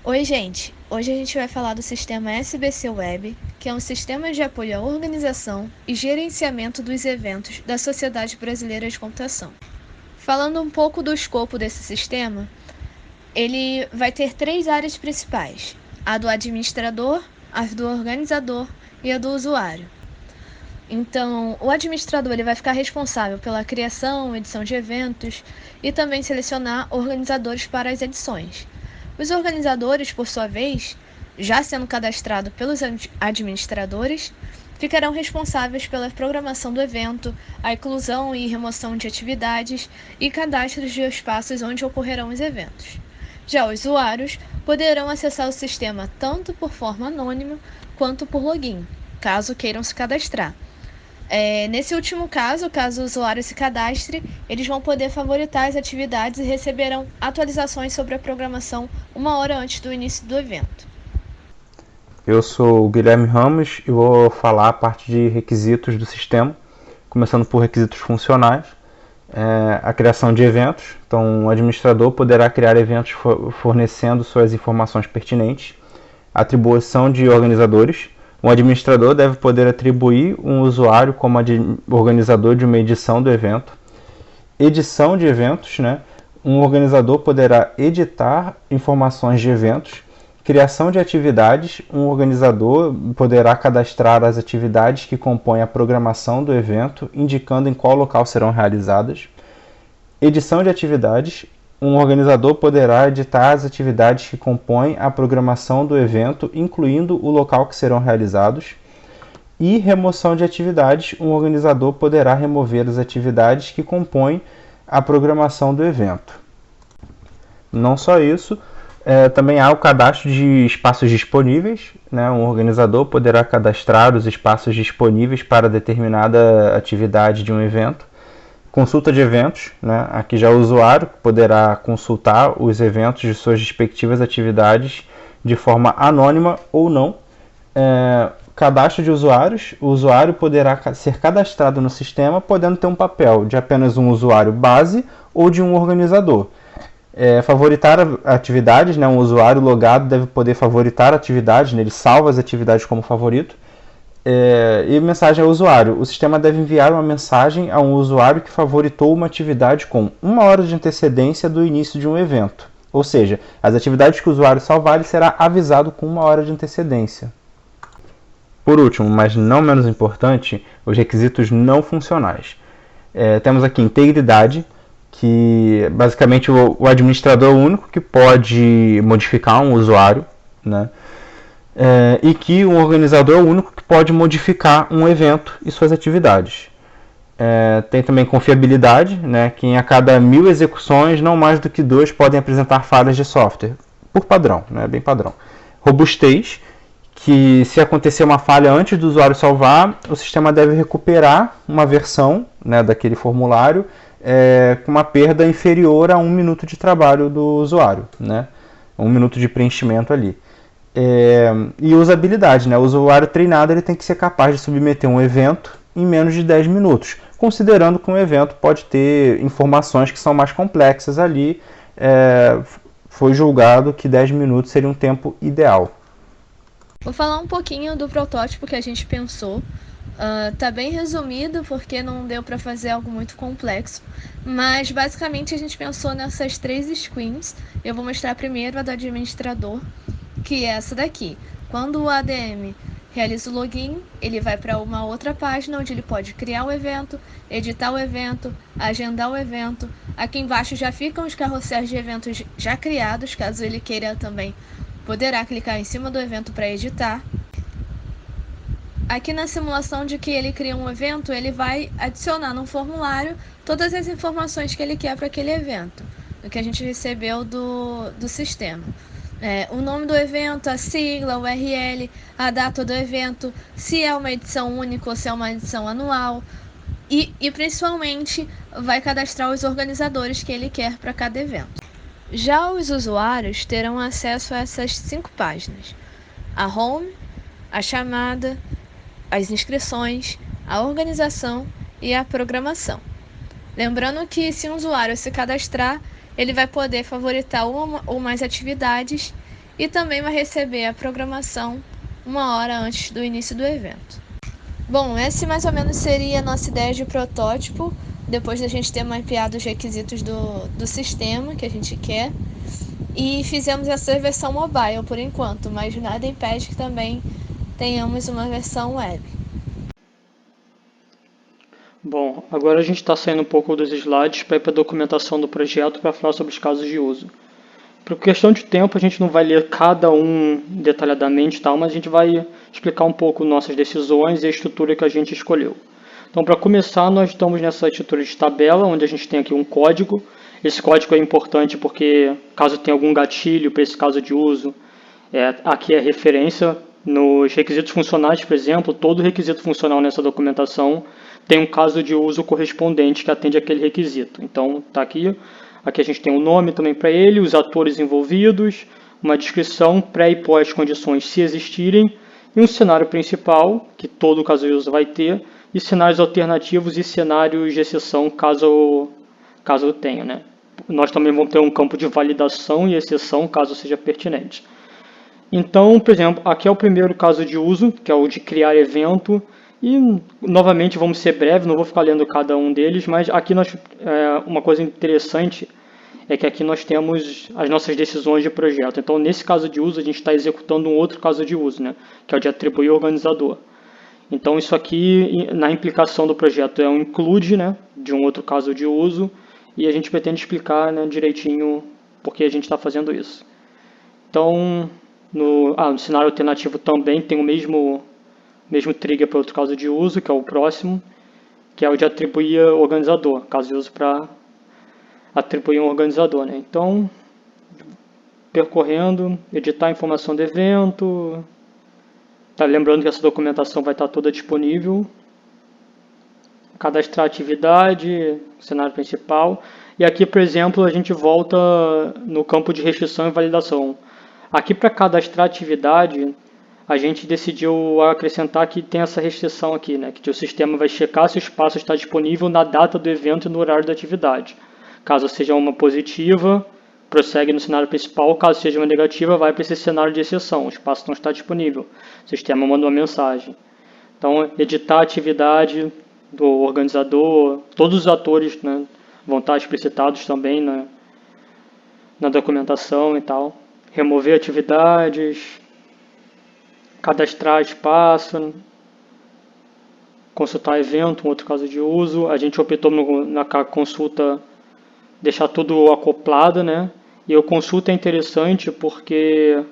Oi, gente! Hoje a gente vai falar do sistema SBC Web, que é um sistema de apoio à organização e gerenciamento dos eventos da Sociedade Brasileira de Computação. Falando um pouco do escopo desse sistema, ele vai ter 3 áreas principais: a do administrador, a do organizador e a do usuário. Então, o administrador ele vai ficar responsável pela criação, edição de eventos e também selecionar organizadores para as edições. Os organizadores, por sua vez, já sendo cadastrados pelos administradores, ficarão responsáveis pela programação do evento, a inclusão e remoção de atividades e cadastros de espaços onde ocorrerão os eventos. Já os usuários poderão acessar o sistema tanto por forma anônima quanto por login, caso queiram se cadastrar. Nesse último caso o usuário se cadastre, eles vão poder favoritar as atividades e receberão atualizações sobre a programação 1 hora antes do início do evento. Eu sou o Guilherme Ramos e vou falar a parte de requisitos do sistema, começando por requisitos funcionais. A criação de eventos, então o administrador poderá criar eventos fornecendo suas informações pertinentes. Atribuição de organizadores. Um administrador deve poder atribuir um usuário como organizador de uma edição do evento. Edição de eventos, né? Um organizador poderá editar informações de eventos. Criação de atividades. Um organizador poderá cadastrar as atividades que compõem a programação do evento, indicando em qual local serão realizadas. Edição de atividades. Um organizador poderá editar as atividades que compõem a programação do evento, incluindo o local que serão realizados. E remoção de atividades. Um organizador poderá remover as atividades que compõem a programação do evento. Não só isso, também há o cadastro de espaços disponíveis, né? Um organizador poderá cadastrar os espaços disponíveis para determinada atividade de um evento. Consulta de eventos, né? Aqui já o usuário poderá consultar os eventos de suas respectivas atividades de forma anônima ou não. Cadastro de usuários. O usuário poderá ser cadastrado no sistema, podendo ter um papel de apenas um usuário base ou de um organizador. Favoritar atividades, né? Um usuário logado deve poder favoritar atividades, né? Ele salva as atividades como favorito. E mensagem ao usuário. O sistema deve enviar uma mensagem a um usuário que favoritou uma atividade com 1 hora de antecedência do início de um evento. Ou seja, as atividades que o usuário salvar, ele será avisado com 1 hora de antecedência. Por último, mas não menos importante, os requisitos não funcionais. Temos aqui integridade, que basicamente o administrador é o único que pode modificar um usuário, né? E que o organizador é o único que pode modificar um evento e suas atividades. Tem também confiabilidade, né, que em a cada 1000 execuções, não mais do que 2 podem apresentar falhas de software, por padrão, né, bem padrão. Robustez, que se acontecer uma falha antes do usuário salvar, o sistema deve recuperar uma versão, né, daquele formulário com uma perda inferior a 1 minuto de trabalho do usuário, né, 1 minuto de preenchimento ali. E usabilidade, né? O usuário treinado ele tem que ser capaz de submeter um evento em menos de 10 minutos, considerando que um evento pode ter informações que são mais complexas ali. Foi julgado que 10 minutos seria um tempo ideal. Vou falar um pouquinho do protótipo que a gente pensou. Tá bem resumido porque não deu para fazer algo muito complexo, mas basicamente a gente pensou nessas 3 screens. Eu vou mostrar primeiro a do administrador, que é essa daqui. Quando o ADM realiza o login, ele vai para uma outra página onde ele pode criar o evento, editar o evento, agendar o evento. Aqui embaixo já ficam os carrosséis de eventos já criados, caso ele queira também poderá clicar em cima do evento para editar. Aqui na simulação de que ele cria um evento, ele vai adicionar no formulário todas as informações que ele quer para aquele evento, o que a gente recebeu do sistema. O nome do evento, a sigla, o URL, a data do evento, se é uma edição única ou se é uma edição anual, e principalmente vai cadastrar os organizadores que ele quer para cada evento. Já os usuários terão acesso a essas 5 páginas: a home, a chamada, as inscrições, a organização e a programação. Lembrando que se um usuário se cadastrar, ele vai poder favoritar uma ou mais atividades e também vai receber a programação 1 hora antes do início do evento. Bom, essa mais ou menos seria a nossa ideia de protótipo, depois da gente ter mapeado os requisitos do sistema que a gente quer. E fizemos essa versão mobile por enquanto, mas nada impede que também tenhamos uma versão web. Bom, agora a gente está saindo um pouco dos slides para ir para a documentação do projeto para falar sobre os casos de uso. Por questão de tempo, a gente não vai ler cada um detalhadamente, mas a gente vai explicar um pouco nossas decisões e a estrutura que a gente escolheu. Então, para começar, nós estamos nessa estrutura de tabela, onde a gente tem aqui um código. Esse código é importante porque, caso tenha algum gatilho para esse caso de uso, aqui é a referência. Nos requisitos funcionais, por exemplo, todo requisito funcional nessa documentação tem um caso de uso correspondente que atende aquele requisito. Então, está aqui. Aqui a gente tem um nome também para ele, os atores envolvidos, uma descrição pré e pós condições se existirem, e um cenário principal, que todo caso de uso vai ter, e cenários alternativos e cenários de exceção, caso tenha, né? Nós também vamos ter um campo de validação e exceção, caso seja pertinente. Então, por exemplo, aqui é o primeiro caso de uso, que é o de criar evento, e novamente vamos ser breves, não vou ficar lendo cada um deles, mas aqui uma coisa interessante é que aqui nós temos as nossas decisões de projeto. Então, nesse caso de uso, a gente está executando um outro caso de uso, né, que é o de atribuir organizador. Então, isso aqui, na implicação do projeto, é um include, né, de um outro caso de uso, e a gente pretende explicar, né, direitinho por que a gente está fazendo isso. Então, no cenário alternativo também tem o mesmo trigger para outro caso de uso, que é o próximo, que é o de atribuir organizador, caso de uso para atribuir um organizador, né? Então, percorrendo, editar a informação do evento, lembrando que essa documentação vai estar toda disponível, cadastrar atividade, cenário principal, e aqui, por exemplo, a gente volta no campo de restrição e validação. Aqui, para cadastrar atividade, a gente decidiu acrescentar que tem essa restrição aqui, né, que o sistema vai checar se o espaço está disponível na data do evento e no horário da atividade. Caso seja uma positiva, prossegue no cenário principal. Caso seja uma negativa, vai para esse cenário de exceção. O espaço não está disponível. O sistema manda uma mensagem. Então, editar a atividade do organizador, todos os atores, né, vão estar explicitados também na documentação e tal. Remover atividades, cadastrar espaço, consultar evento, um outro caso de uso. A gente optou na consulta deixar tudo acoplado, né? E o consulta é interessante porque,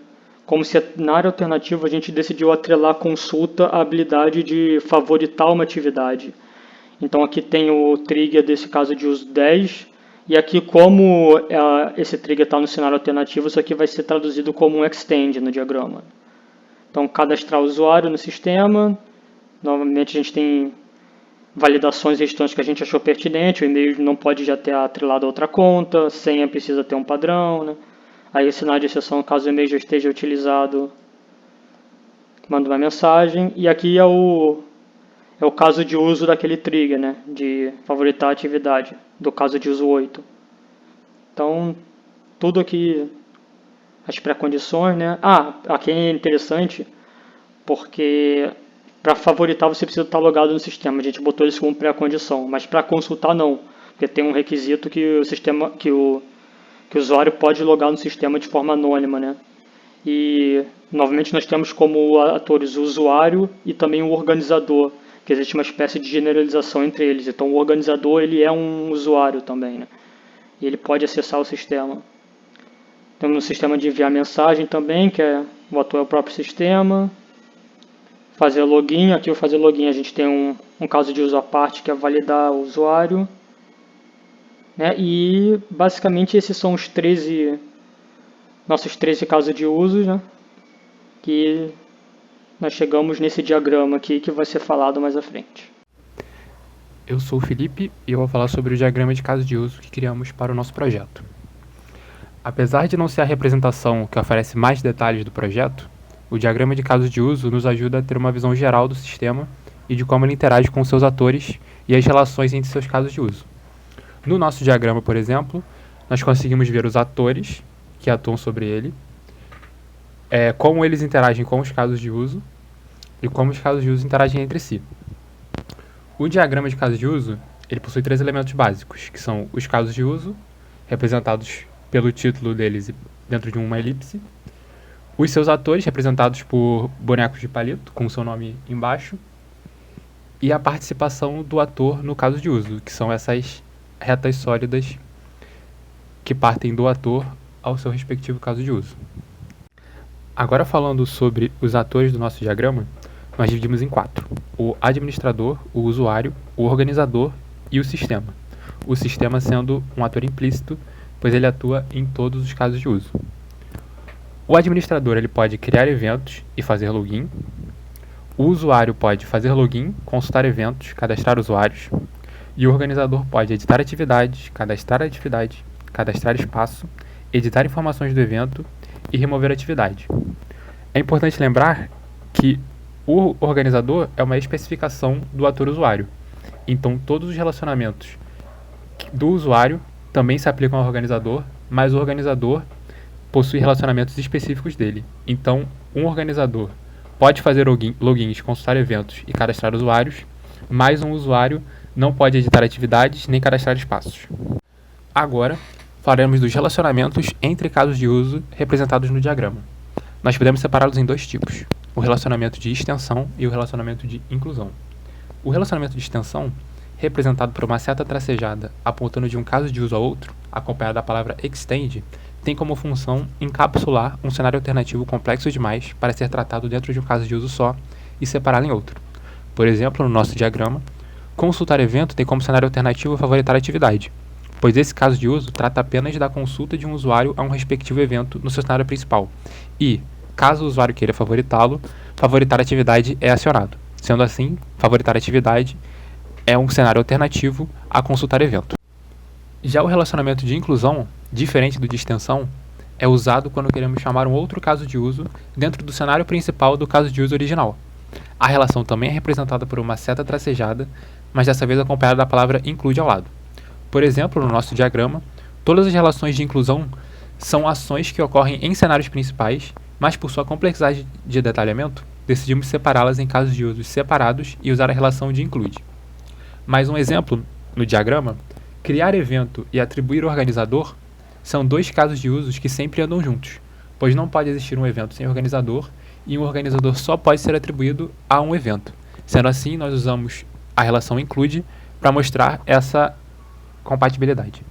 como cenário alternativo, a gente decidiu atrelar a consulta à habilidade de favoritar uma atividade. Então aqui tem o trigger desse caso de uso 10, e aqui como esse trigger está no cenário alternativo, isso aqui vai ser traduzido como um extend no diagrama. Então, cadastrar o usuário no sistema. Novamente, a gente tem validações e restrições que a gente achou pertinente. O e-mail não pode já ter atrelado a outra conta. Senha precisa ter um padrão, né? Aí, o cenário de exceção, caso o e-mail já esteja utilizado, manda uma mensagem. E aqui é o caso de uso daquele trigger, né, de favoritar a atividade, do caso de uso 8. Então, tudo aqui, as pré-condições, né? Aqui é interessante, porque para favoritar você precisa estar logado no sistema. A gente botou isso como pré-condição, mas para consultar não, porque tem um requisito que o usuário pode logar no sistema de forma anônima, né? E novamente nós temos como atores o usuário e também o organizador, que existe uma espécie de generalização entre eles. Então o organizador ele é um usuário também, né? E ele pode acessar o sistema. Temos um sistema de enviar mensagem também, que o ator é o próprio sistema. Fazer login, aqui o fazer login a gente tem um caso de uso à parte, que é validar o usuário, né? E basicamente esses são os nossos 13 casos de uso, né? Que nós chegamos nesse diagrama aqui que vai ser falado mais à frente. Eu sou o Felipe e eu vou falar sobre o diagrama de caso de uso que criamos para o nosso projeto. Apesar de não ser a representação que oferece mais detalhes do projeto, o diagrama de caso de uso nos ajuda a ter uma visão geral do sistema e de como ele interage com seus atores e as relações entre seus casos de uso. No nosso diagrama, por exemplo, nós conseguimos ver os atores que atuam sobre ele, como eles interagem com os casos de uso e como os casos de uso interagem entre si. O diagrama de casos de uso ele possui 3 elementos básicos, que são os casos de uso, representados pelo título deles dentro de uma elipse, os seus atores, representados por bonecos de palito, com o seu nome embaixo, e a participação do ator no caso de uso, que são essas retas sólidas que partem do ator ao seu respectivo caso de uso. Agora falando sobre os atores do nosso diagrama, nós dividimos em 4: o administrador, o usuário, o organizador e o sistema. O sistema sendo um ator implícito, pois ele atua em todos os casos de uso. O administrador ele pode criar eventos e fazer login. O usuário pode fazer login, consultar eventos, cadastrar usuários. E o organizador pode editar atividades, cadastrar espaço, editar informações do evento e remover atividade. É importante lembrar que o organizador é uma especificação do ator usuário. Então, todos os relacionamentos do usuário também se aplicam ao organizador, mas o organizador possui relacionamentos específicos dele. Então, um organizador pode fazer logins, consultar eventos e cadastrar usuários, mas um usuário não pode editar atividades nem cadastrar espaços. Agora, falaremos dos relacionamentos entre casos de uso representados no diagrama. Nós podemos separá-los em 2 tipos: o relacionamento de extensão e o relacionamento de inclusão. O relacionamento de extensão, representado por uma seta tracejada apontando de um caso de uso a outro, acompanhada da palavra extend, tem como função encapsular um cenário alternativo complexo demais para ser tratado dentro de um caso de uso só e separá-lo em outro. Por exemplo, no nosso diagrama, consultar evento tem como cenário alternativo favoritar atividade, pois esse caso de uso trata apenas da consulta de um usuário a um respectivo evento no seu cenário principal e, caso o usuário queira favoritá-lo, favoritar atividade é acionado. Sendo assim, favoritar atividade é um cenário alternativo a consultar evento. Já o relacionamento de inclusão, diferente do de extensão, é usado quando queremos chamar um outro caso de uso dentro do cenário principal do caso de uso original. A relação também é representada por uma seta tracejada, mas dessa vez acompanhada da palavra include ao lado. Por exemplo, no nosso diagrama, todas as relações de inclusão são ações que ocorrem em cenários principais, mas por sua complexidade de detalhamento, decidimos separá-las em casos de usos separados e usar a relação de include. Mais um exemplo, no diagrama, criar evento e atribuir organizador são 2 casos de usos que sempre andam juntos, pois não pode existir um evento sem organizador e um organizador só pode ser atribuído a um evento. Sendo assim, nós usamos a relação include para mostrar essa compatibilidade.